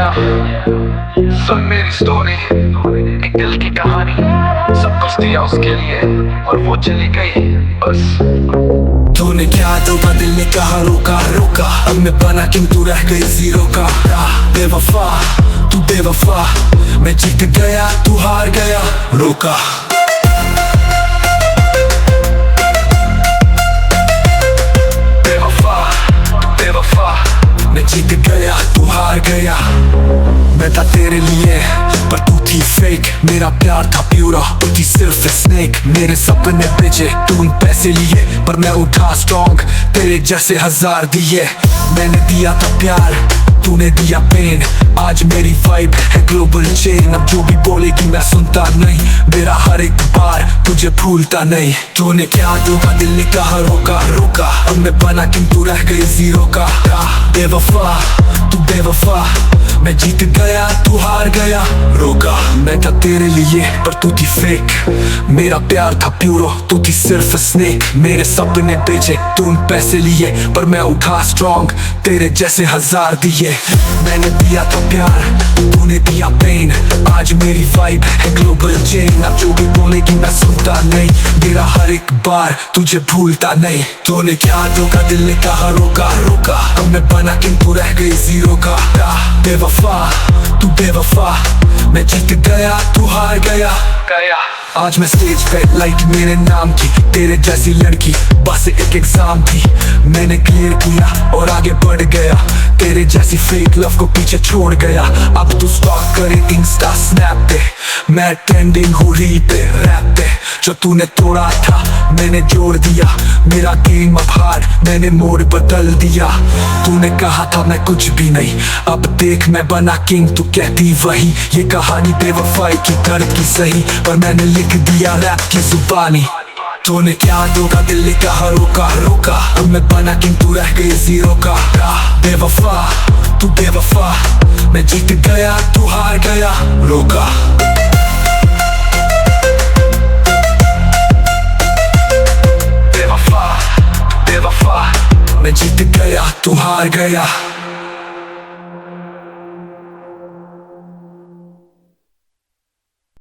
सुन मेरी स्टोरी, एक दिल की कहानी। सब कुछ दिया उसके लिए और वो चली गई बस। तूने क्या धोखा, दिल ने कहा रोका रोका, अब मैं बना क्यों तू रह गई जीरो का। बेवफा तू बेवफा, मैं जीत गया तू हार गया। रोका मैं जीत गया तू हार गया। मैं था तेरे लिए पर तू थी फेक, मेरा प्यार था प्यूरा तू थी सिर्फ स्नेक। मेरे सपने बेचे तू उन पैसे लिए, पर मैं उठा स्ट्रॉन्ग तेरे जैसे हजार दिए। मैंने दिया था प्यार तूने दिया पेन, आज मेरी वाइब है ग्लोबल चेन। अब जो भी बोलेगी मैं सुनता नहीं, मेरा हर एक बार तुझे भूलता नहीं। तूने क्या धोखा, दिल ने कहा रोका रोका, अब मैं बना क्यों तू रह गई जीरो का। बेवफा तू बेवफा, मैं जीत गया तू हार गया। रोका मैं था तेरे लिए पर तू थी फेक, मेरा प्यार था प्यूरो तू थी सिर्फ स्नेक। मेरे सपने बेचे तू उन पैसे लिए, पर मैं उठा स्ट्रॉन्ग तेरे जैसे हजार दिए। मैंने दिया था प्यार तूने दिया पेन, आज मेरी वाइब है ग्लोबल चेन। अब जो भी बोलेगी मैं सुनता नहीं, मेरा हर एक बार तुझे भूलता नहीं। तूने क्या धोखा, दिल ने कहा रोका रोका, अब मैं बना क्यों तू रह गई जीरो का। बेवफा तू बेवफा, मैं जीत गया तू हार गया। आज मैं स्टेज पे लाइक मेरे नाम की, तेरे जैसी लड़की बस एक एग्जाम थी। मैंने क्लियर किया और आगे बढ़ गया, तेरे जैसी फेक लव को पीछे छोड़ गया। अब तू स्टॉक करे इंस्टा स्नैप पे, मैं ट्रेंडिंग हूँ रील पे रैप पे। जो तूने तोड़ा था मैंने जोड़ दिया, मेरा गेम अब हार मैंने मोड़ बदल दिया। तूने कहा था मैं कुछ भी नहीं, अब देख मैं बना किंग तू कहती वही। ये कहानी बेवफाई की दर्द की सही, पर मैंने लिख दिया रैप की जुबानी। तूने क्या धोखा, दिल ने कहा रोका रोका, अब मैं बना क्यों तू रह गई जीरो का। बेवफा तू बेवफा, मैं जीत गया तू हार गया। रोका बेवफा मैं जीत गया तू हार गया।